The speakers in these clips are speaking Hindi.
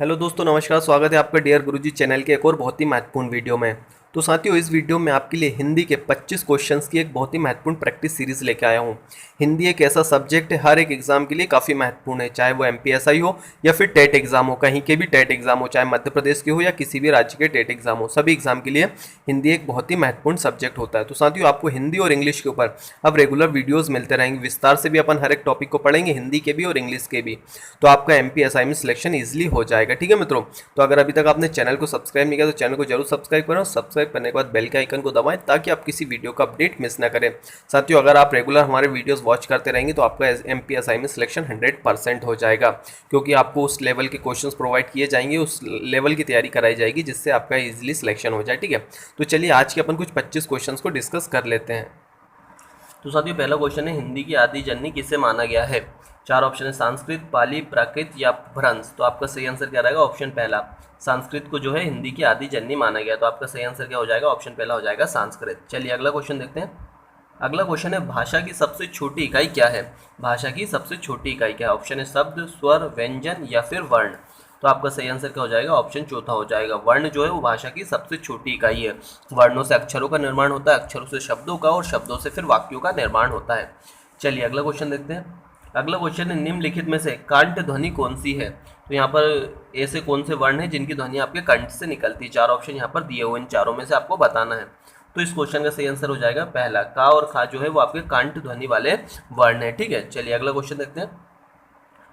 हेलो दोस्तों, नमस्कार। स्वागत है आपका डियर गुरुजी चैनल के एक और बहुत ही महत्वपूर्ण वीडियो में। तो साथियों, इस वीडियो में आपके लिए हिंदी के 25 क्वेश्चंस की एक बहुत ही महत्वपूर्ण प्रैक्टिस सीरीज लेके आया हूँ। हिंदी एक ऐसा सब्जेक्ट है, हर एक एग्जाम के लिए काफ़ी महत्वपूर्ण है, चाहे वो एमपीएसआई हो या फिर टेट एग्जाम हो, कहीं के भी टेट एग्जाम हो, चाहे मध्य प्रदेश के हो या किसी भी राज्य के टेट एग्जाम हो, सभी एग्जाम के लिए हिंदी एक बहुत ही महत्वपूर्ण सब्जेक्ट होता है। तो साथियों, आपको हिंदी और इंग्लिश के ऊपर अब रेगुलर वीडियोज़ मिलते रहेंगे, विस्तार से भी अपन हर एक टॉपिक को पढ़ेंगे, हिंदी के भी और इंग्लिश के भी। तो आपका एमपीएसआई में सिलेक्शन ईजिली हो जाएगा। ठीक है मित्रों, तो अगर अभी तक आपने चैनल को सब्सक्राइब नहीं किया तो चैनल को जरूर सब्सक्राइब करें और सब्सक्राइब करने के बाद बेल के आइकन को दबाएं ताकि आप किसी वीडियो का अपडेट मिस ना करें। साथियों, अगर आप रेगुलर हमारे वीडियोस वॉच करते रहेंगे तो आपका एमपीएसआई में सिलेक्शन 100% हो जाएगा, क्योंकि आपको उस लेवल के क्वेश्चंस प्रोवाइड किए जाएंगे, उस लेवल की तैयारी कराई जाएगी जिससे आपका इजीली सिलेक्शन हो जाए। ठीक है, तो चलिए आज के अपन कुछ 25 क्वेश्चन को डिस्कस कर लेते हैं। तो साथियों, पहला क्वेश्चन है, हिंदी की आदि जननी किसे माना गया है? चार ऑप्शन है, संस्कृत, पाली, प्राकृत या भ्रंश। तो आपका सही आंसर क्या रहेगा? ऑप्शन पहला, संस्कृत को जो है हिंदी की आदि जननी माना गया। तो आपका सही आंसर क्या हो जाएगा? ऑप्शन पहला हो जाएगा संस्कृत। चलिए अगला क्वेश्चन देखते हैं। अगला क्वेश्चन है, भाषा की सबसे छोटी इकाई क्या है? भाषा की सबसे छोटी इकाई क्या है? ऑप्शन है शब्द, स्वर, व्यंजन या फिर वर्ण। तो आपका सही आंसर क्या हो जाएगा? ऑप्शन चौथा हो जाएगा, वर्ण जो है वो भाषा की सबसे छोटी इकाई है। वर्णों से अक्षरों का निर्माण होता है, अक्षरों से शब्दों का, और शब्दों से फिर वाक्यों का निर्माण होता है। चलिए अगला क्वेश्चन देखते हैं। अगला क्वेश्चन है, निम्नलिखित में से कंठ ध्वनि कौन सी है? तो यहाँ पर ऐसे कौन से वर्ण हैं जिनकी ध्वनि आपके कंठ से निकलती है? चार ऑप्शन यहाँ पर दिए हुए, इन चारों में से आपको बताना है। तो इस क्वेश्चन का सही आंसर हो जाएगा पहला, का और खा जो है वो आपके कंठ ध्वनि वाले वर्ण है। ठीक है, चलिए अगला क्वेश्चन देखते हैं।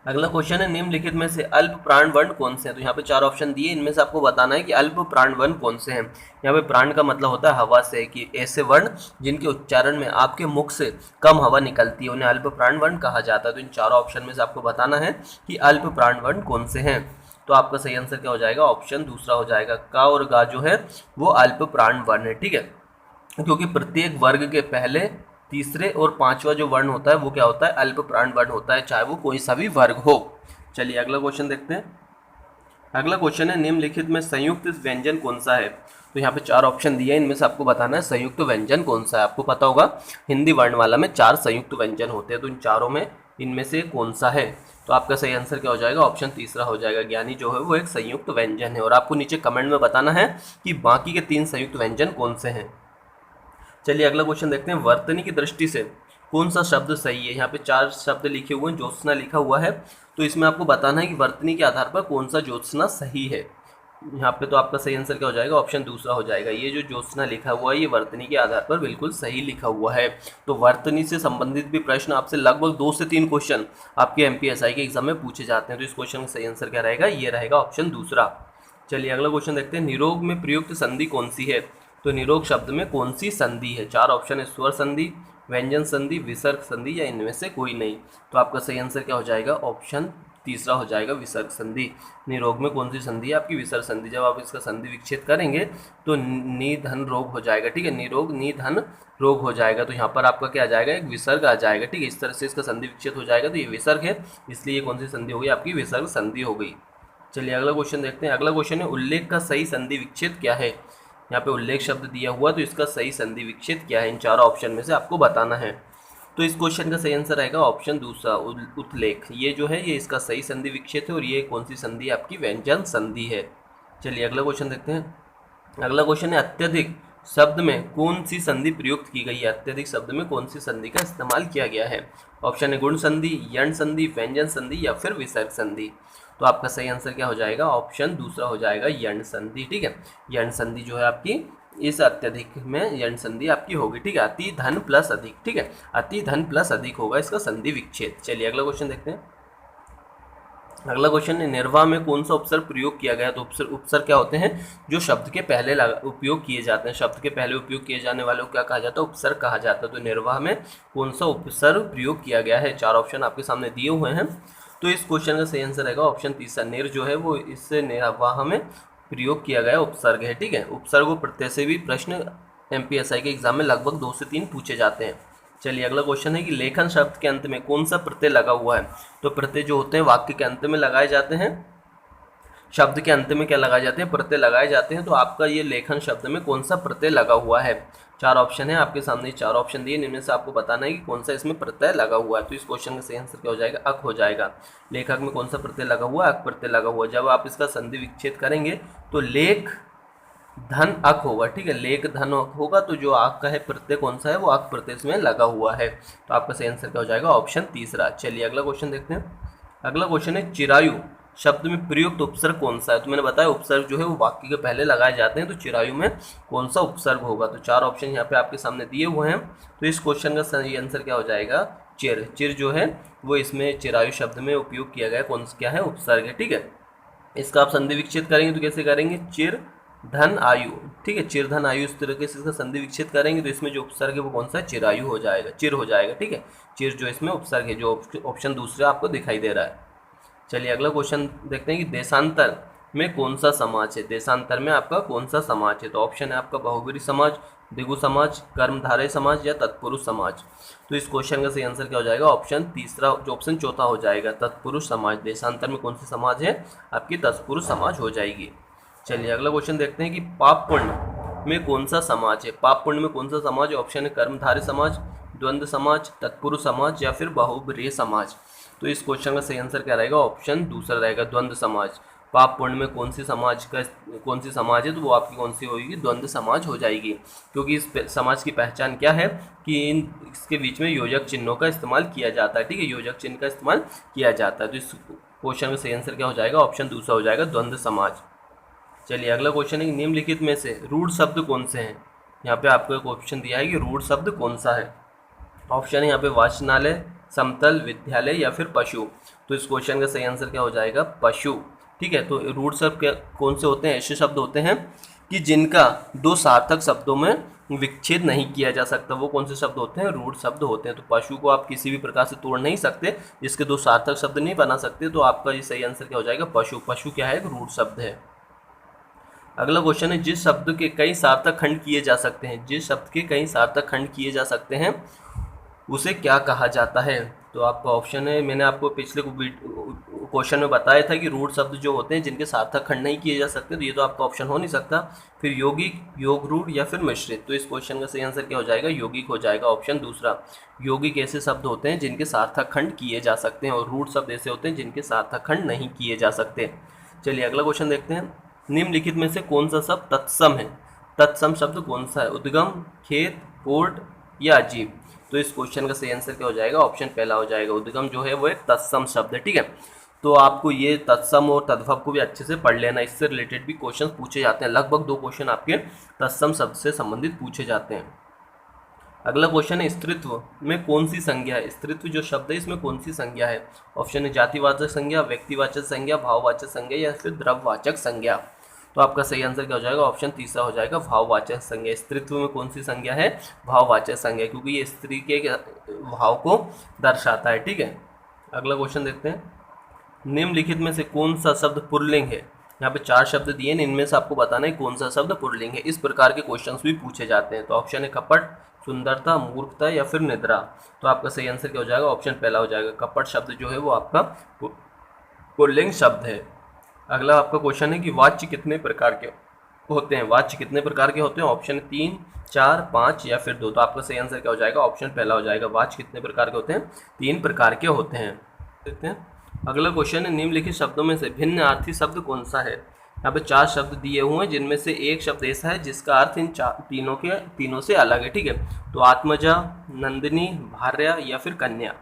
अगला क्वेश्चन है, निम्नलिखित में से अल्प प्राण वर्ण कौन से हैं? तो यहाँ पे चार ऑप्शन दिए, इनमें से आपको बताना है कि अल्प प्राण वर्ण कौन से हैं। यहाँ पे प्राण का मतलब होता है हवा से, कि ऐसे वर्ण जिनके उच्चारण में आपके मुख से कम हवा निकलती है उन्हें अल्प प्राण वर्ण कहा जाता है। तो इन चारों ऑप्शन में से आपको बताना है कि अल्प प्राण वर्ण कौन से हैं। तो आपका सही आंसर क्या हो जाएगा? ऑप्शन दूसरा हो जाएगा, का और गा जो है वो अल्प प्राण वर्ण है। ठीक है, क्योंकि प्रत्येक वर्ग के पहले, तीसरे और पांचवा जो वर्ण होता है वो क्या होता है? अल्प प्राण वर्ण होता है, चाहे वो कोई सा भी वर्ग हो। चलिए अगला क्वेश्चन देखते हैं। अगला क्वेश्चन है, निम्नलिखित में संयुक्त व्यंजन कौन सा है? तो यहाँ पे चार ऑप्शन दिए हैं, इनमें से आपको बताना है संयुक्त व्यंजन कौन सा है। आपको पता होगा हिंदी वर्णमाला में 4 संयुक्त व्यंजन होते हैं, तो इन चारों में इनमें से कौन सा है? तो आपका सही आंसर क्या हो जाएगा? ऑप्शन तीसरा हो जाएगा, ज्ञानी जो है वो एक संयुक्त व्यंजन है। और आपको नीचे कमेंट में बताना है कि बाकी के 3 संयुक्त व्यंजन कौन से हैं। चलिए अगला क्वेश्चन देखते हैं। वर्तनी की दृष्टि से कौन सा शब्द सही है? यहाँ पे 4 शब्द लिखे हुए हैं, ज्योत्सना लिखा हुआ है, तो इसमें आपको बताना है कि वर्तनी के आधार पर कौन सा ज्योत्सना सही है। यहाँ पे तो आपका सही आंसर क्या हो जाएगा? ऑप्शन दूसरा हो जाएगा, ये जो ज्योत्सना लिखा हुआ है ये वर्तनी के आधार पर बिल्कुल सही लिखा हुआ है। तो वर्तनी से संबंधित भी प्रश्न आपसे लगभग 2 से 3 क्वेश्चन आपके एमपीएसआई के एग्जाम में पूछे जाते हैं। तो इस क्वेश्चन का सही आंसर क्या रहेगा? ये रहेगा ऑप्शन दूसरा। चलिए अगला क्वेश्चन देखते हैं। निरोग में प्रयुक्त संधि कौन सी है? तो निरोग शब्द में कौन सी संधि है? चार ऑप्शन है, स्वर संधि, व्यंजन संधि, विसर्ग संधि या इनमें से कोई नहीं। तो आपका सही आंसर क्या हो जाएगा? ऑप्शन तीसरा हो जाएगा, विसर्ग संधि। निरोग में कौन सी संधि है? आपकी विसर्ग संधि। जब आप इसका संधि विच्छेद करेंगे तो निधन रोग हो जाएगा। ठीक है, निरोग निधन रोग हो जाएगा। तो यहाँ पर आपका क्या आ जाएगा? एक विसर्ग आ जाएगा। ठीक है, इस तरह से इसका संधि विच्छेद हो जाएगा, तो ये विसर्ग है, इसलिए कौन सी संधि हो गई? आपकी विसर्ग संधि हो गई। चलिए अगला क्वेश्चन देखते हैं। अगला क्वेश्चन है, उल्लेख का सही संधि विच्छेद क्या है? यहाँ पे उल्लेख शब्द दिया हुआ, तो इसका सही संधि विच्छेद क्या है? इन चारों ऑप्शन में से आपको बताना है। तो इस क्वेश्चन का सही आंसर आएगा ऑप्शन दूसरा, उत्लेख। ये जो है ये इसका सही संधि विच्छेद है, और ये कौन सी संधि है? आपकी व्यंजन संधि है। चलिए अगला क्वेश्चन देखते हैं। अगला क्वेश्चन है, अत्यधिक शब्द में कौन सी संधि प्रयुक्त की गई है? अत्यधिक शब्द में कौन सी संधि का इस्तेमाल किया गया है? ऑप्शन है गुण संधि, यण संधि, व्यंजन संधि या फिर विसर्ग संधि। तो आपका सही आंसर क्या हो जाएगा? ऑप्शन दूसरा हो जाएगा, यण संधि। ठीक है, यण संधि जो है आपकी इस अत्यधिक में यण संधि आपकी होगी। ठीक है, अति धन प्लस अधिक। ठीक है, अति धन प्लस अधिक होगा इसका संधि विच्छेद। चलिए अगला क्वेश्चन देखते हैं। अगला क्वेश्चन है, निर्वाह में कौन सा उपसर्ग प्रयोग किया गया? तो उपसर्ग क्या होते हैं? जो शब्द के पहले उपयोग किए जाते हैं। शब्द के पहले उपयोग किए जाने वाले को क्या कहा जाता है? उपसर्ग कहा जाता है। तो निर्वाह में कौन सा उपसर्ग प्रयोग किया गया है? चार ऑप्शन आपके सामने दिए हुए हैं, तो इस क्वेश्चन का सही आंसर रहेगा ऑप्शन तीसरा, निर जो है वो इससे निर्वाह में प्रयोग किया गया उपसर्ग है। ठीक है, उपसर्ग व प्रत्यय से भी प्रश्न एमपीएसआई के एग्जाम में लगभग 2 से 3 पूछे जाते हैं। चलिए अगला क्वेश्चन है कि लेखन शब्द के अंत में कौन सा प्रत्यय लगा हुआ है? तो प्रत्यय जो होते हैं वाक्य के अंत में लगाए जाते हैं, शब्द के अंत में क्या लगाए जाते हैं? प्रत्यय लगाए जाते हैं। तो आपका ये लेखन शब्द में कौन सा प्रत्यय लगा हुआ है? चार ऑप्शन है आपके सामने, चार ऑप्शन दिए, इनमें से आपको बताना है कि कौन सा इसमें प्रत्यय लगा हुआ है। तो इस क्वेश्चन का सही आंसर क्या हो जाएगा, अक हो जाएगा। लेखक में कौन सा प्रत्यय लगा हुआ है, अक प्रत्यय लगा हुआ है। जब आप इसका संधि विच्छेद करेंगे तो लेख धन अक होगा, ठीक है, लेख धन अक होगा। तो जो आक का है प्रत्यय कौन सा है, वो अक प्रत्यय इसमें लगा हुआ है। तो आपका सही आंसर क्या हो जाएगा, ऑप्शन तीसरा। चलिए अगला क्वेश्चन देखते हैं। अगला क्वेश्चन है चिरायु शब्द में प्रयुक्त उपसर्ग कौन सा है। तो मैंने बताया उपसर्ग जो है वो वाक्य के पहले लगाए जाते हैं, तो चिरायु में कौन सा उपसर्ग होगा। तो चार ऑप्शन यहाँ पे आपके सामने दिए हुए हैं। तो इस क्वेश्चन का सही आंसर क्या हो जाएगा, चिर। चिर जो है वो इसमें चिरायु शब्द में उपयोग किया गया कौन सा क्या है, उपसर्ग है, ठीक है। इसका आप संधि विच्छेद करेंगे तो कैसे करेंगे, चिर धन आयु, ठीक है, चिर धन आयु, इस तरीके से इसका संधि विच्छेद करेंगे तो इसमें जो उपसर्ग है वो कौन सा है, चिरायु हो जाएगा, चिर हो जाएगा, ठीक है। चिर जो इसमें उपसर्ग है, जो ऑप्शन दूसरा आपको दिखाई दे रहा है। चलिए अगला क्वेश्चन देखते हैं कि देशांतर में कौन सा समाज है। देशांतर में आपका कौन सा समाज है। तो ऑप्शन है आपका बहुब्री समाज, द्विगु समाज, कर्मधारय समाज या तत्पुरुष समाज। तो इस क्वेश्चन का सही आंसर क्या हो जाएगा, ऑप्शन तीसरा, जो ऑप्शन चौथा हो जाएगा, तत्पुरुष समाज। देशांतर में कौन सी समाज है, आपकी तत्पुरुष समाज हो जाएगी। चलिए अगला क्वेश्चन देखते हैं कि पाप पुण्य में कौन सा समाज है। पाप पुण्य में कौन सा समाज है। ऑप्शन है कर्मधारय समाज, द्वंद्व समाज, तत्पुरुष समाज या फिर बहुब्रीहि समाज। तो इस क्वेश्चन का सही आंसर क्या रहेगा, ऑप्शन दूसरा रहेगा, द्वंद्व समाज। पाप पुण्य में कौन सी समाज है, तो वो आपकी कौन सी होगी, द्वंद्व समाज हो जाएगी। क्योंकि इस समाज की पहचान क्या है कि इसके बीच में योजक चिन्हों का इस्तेमाल किया जाता है, ठीक है, योजक चिन्ह का इस्तेमाल किया जाता है। तो इस क्वेश्चन का सही आंसर क्या हो जाएगा, ऑप्शन दूसरा हो जाएगा, द्वंद्व समाज। चलिए अगला क्वेश्चन है, निम्नलिखित में से रूढ़ शब्द कौन से हैं। यहाँ पे आपको एक ऑप्शन दिया है कि रूढ़ शब्द कौन सा है। ऑप्शन है यहाँ पे वाचनालय, समतल, विद्यालय या फिर पशु। तो इस क्वेश्चन का सही आंसर क्या हो जाएगा, पशु, ठीक है। तो रूढ़ शब्द कौन से होते हैं, ऐसे शब्द होते हैं कि जिनका दो सार्थक शब्दों में विच्छेद नहीं किया जा सकता, वो कौन से शब्द होते हैं, रूढ़ शब्द होते हैं। तो पशु को आप किसी भी प्रकार से तोड़ नहीं सकते, जिसके दो सार्थक शब्द नहीं बना सकते, तो आपका ये सही आंसर क्या हो जाएगा, पशु। पशु क्या है, रूढ़ शब्द है। अगला क्वेश्चन है, जिस शब्द के कई सार्थक खंड किए जा सकते हैं, जिस शब्द के कई सार्थक खंड किए जा सकते हैं उसे क्या कहा जाता है। तो आपका ऑप्शन है, मैंने आपको पिछले क्वेश्चन में बताया था कि रूढ़ शब्द जो होते हैं जिनके सार्थक खंड नहीं किए जा सकते, तो ये तो आपका ऑप्शन हो नहीं सकता। फिर यौगिक, योग रूढ़ या फिर मिश्रित। तो इस क्वेश्चन का सही आंसर क्या हो जाएगा, यौगिक हो जाएगा, ऑप्शन दूसरा। यौगिक ऐसे शब्द होते हैं जिनके सार्थक खंड किए जा सकते हैं और रूढ़ शब्द ऐसे होते हैं जिनके सार्थक खंड नहीं किए जा सकते। चलिए अगला क्वेश्चन देखते हैं, निम्नलिखित में से कौन सा शब्द तत्सम है। तत्सम शब्द कौन सा है, उद्गम, खेत, कोट या अजीब। तो इस क्वेश्चन का सही आंसर क्या हो जाएगा, ऑप्शन पहला हो जाएगा, उद्गम जो है वो एक तत्सम शब्द है, ठीक है। तो आपको ये तत्सम और तद्भव को भी अच्छे से पढ़ लेना, इससे रिलेटेड भी क्वेश्चन पूछे जाते हैं। लगभग 2 क्वेश्चन आपके तत्सम शब्द से संबंधित पूछे जाते हैं। अगला क्वेश्चन है, स्त्रीत्व में कौन सी संज्ञा है। स्त्रीत्व जो शब्द है इसमें कौन सी संज्ञा है। ऑप्शन है जातिवाचक संज्ञा, व्यक्तिवाचक संज्ञा, भाववाचक संज्ञा या फिर द्रव्यवाचक संज्ञा। तो आपका सही आंसर क्या हो जाएगा, ऑप्शन तीसरा हो जाएगा, भाववाचक संज्ञा। स्त्रीत्व में कौन सी संज्ञा है, भाववाचक संज्ञा, क्योंकि ये स्त्री के भाव को दर्शाता है, ठीक है। अगला क्वेश्चन देखते हैं, निम्नलिखित में से कौन सा शब्द पुल्लिंग है। यहाँ पे 4 शब्द दिए, इनमें से आपको बताना है कौन सा शब्द पुल्लिंग है। इस प्रकार के क्वेश्चंस भी पूछे जाते हैं। तो ऑप्शन है कपट, सुंदरता, मूर्खता या फिर निद्रा। तो आपका सही आंसर क्या हो जाएगा, ऑप्शन पहला हो जाएगा, कपट शब्द जो है वो आपका पुल्लिंग शब्द है। अगला आपका क्वेश्चन है कि वाच्य कितने प्रकार के होते हैं। वाच्य कितने प्रकार के होते हैं, ऑप्शन 3, 4, 5 या फिर 2। तो आपका सही आंसर क्या हो जाएगा, ऑप्शन पहला हो जाएगा, वाच्य कितने प्रकार के होते हैं, 3 प्रकार के होते हैं। देखते हैं अगला क्वेश्चन है, निम्नलिखित शब्दों में से भिन्नार्थी शब्द कौन सा है। यहाँ पे 4 शब्द दिए हुए हैं, जिनमें से एक शब्द ऐसा है जिसका अर्थ इन तीनों से अलग है, ठीक है। तो आत्मजा, नंदिनी, भार्या या फिर कन्या,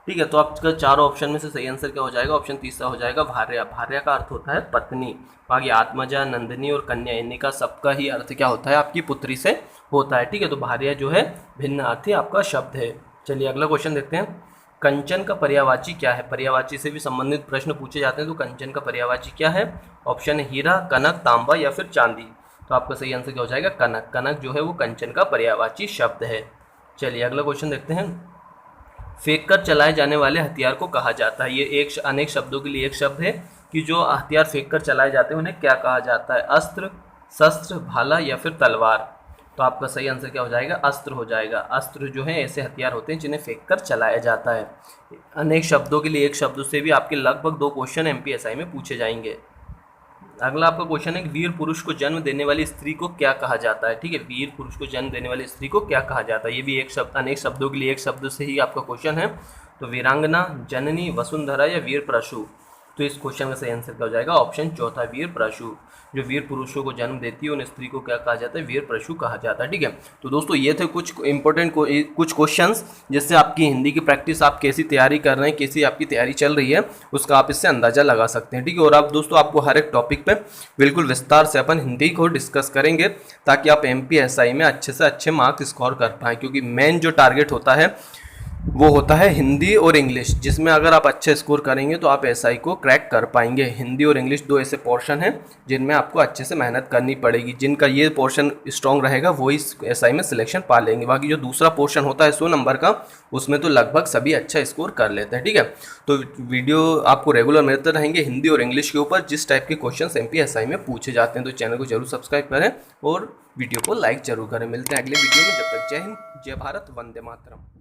ठीक है। तो आपका 4 ऑप्शन में से सही आंसर क्या हो जाएगा, ऑप्शन तीसरा हो जाएगा, भार्या। भार्या का अर्थ होता है पत्नी। बाकी आत्मजा, नंदिनी और कन्या, इन्हीं का सबका ही अर्थ क्या होता है, आपकी पुत्री से होता है, ठीक है। तो भार्या जो है भिन्नार्थी आपका शब्द है। चलिए अगला क्वेश्चन देखते हैं, कंचन का पर्यायवाची क्या है। पर्यायवाची से भी संबंधित प्रश्न पूछे जाते हैं। तो कंचन का पर्यायवाची क्या है, ऑप्शन है हीरा, कनक, तांबा या फिर चांदी। तो आपका सही आंसर क्या हो जाएगा, कनक। कनक जो है वो कंचन का पर्यायवाची शब्द है। चलिए अगला क्वेश्चन देखते हैं, फेंक कर चलाए जाने वाले हथियार को कहा जाता है। ये एक अनेक शब्दों के लिए एक शब्द है कि जो हथियार फेंक कर चलाए जाते हैं उन्हें क्या कहा जाता है, अस्त्र, शस्त्र, भाला या फिर तलवार। तो आपका सही आंसर क्या हो जाएगा, अस्त्र हो जाएगा। अस्त्र जो है ऐसे हथियार होते हैं जिन्हें फेंक कर चलाया जाता है। अनेक शब्दों के लिए एक शब्द से भी आपके लगभग 2 क्वेश्चन MPSI में पूछे जाएंगे। अगला आपका क्वेश्चन है कि वीर पुरुष को जन्म देने वाली स्त्री को क्या कहा जाता है। ठीक है, वीर पुरुष को जन्म देने वाली स्त्री को क्या कहा जाता है। ये भी एक शब्द, अनेक शब्दों के लिए एक शब्द से ही आपका क्वेश्चन है। तो वीरांगना, जननी, वसुंधरा या वीर प्रशु। तो इस क्वेश्चन का सही आंसर क्या हो जाएगा, ऑप्शन चौथा वीर प्रशु। जो वीर पुरुषों को जन्म देती है उन स्त्री को क्या कहा जाता है, वीर प्रशु कहा जाता है। ठीक है, तो दोस्तों ये थे कुछ इंपॉर्टेंट कुछ क्वेश्चंस जिससे आपकी हिंदी की प्रैक्टिस, आप कैसी तैयारी कर रहे हैं, कैसी आपकी तैयारी चल रही है, उसका आप इससे अंदाजा लगा सकते हैं। ठीक है, और आप दोस्तों आपको हर एक टॉपिक पे बिल्कुल विस्तार से अपन हिंदी को डिस्कस करेंगे ताकि आप MPSI में अच्छे से अच्छे मार्क्स स्कोर कर पाएँ, क्योंकि मेन जो टारगेट होता है वो होता है हिंदी और इंग्लिश, जिसमें अगर आप अच्छे स्कोर करेंगे तो आप SI को क्रैक कर पाएंगे। हिंदी और इंग्लिश दो ऐसे पोर्शन हैं जिनमें आपको अच्छे से मेहनत करनी पड़ेगी। जिनका ये पोर्शन स्ट्रॉन्ग रहेगा वो इस SI में सिलेक्शन पा लेंगे। बाकी जो दूसरा पोर्शन होता है 100 नंबर का, उसमें तो लगभग सभी अच्छा स्कोर कर लेते हैं। ठीक है, तो वीडियो आपको रेगुलर मिलते रहेंगे हिंदी और इंग्लिश के ऊपर जिस टाइप के क्वेश्चन MPSI में पूछे जाते हैं। तो चैनल को जरूर सब्सक्राइब करें और वीडियो को लाइक जरूर करें। मिलते हैं अगले वीडियो में, जब तक जय हिंद, जय भारत, वंदे मातरम।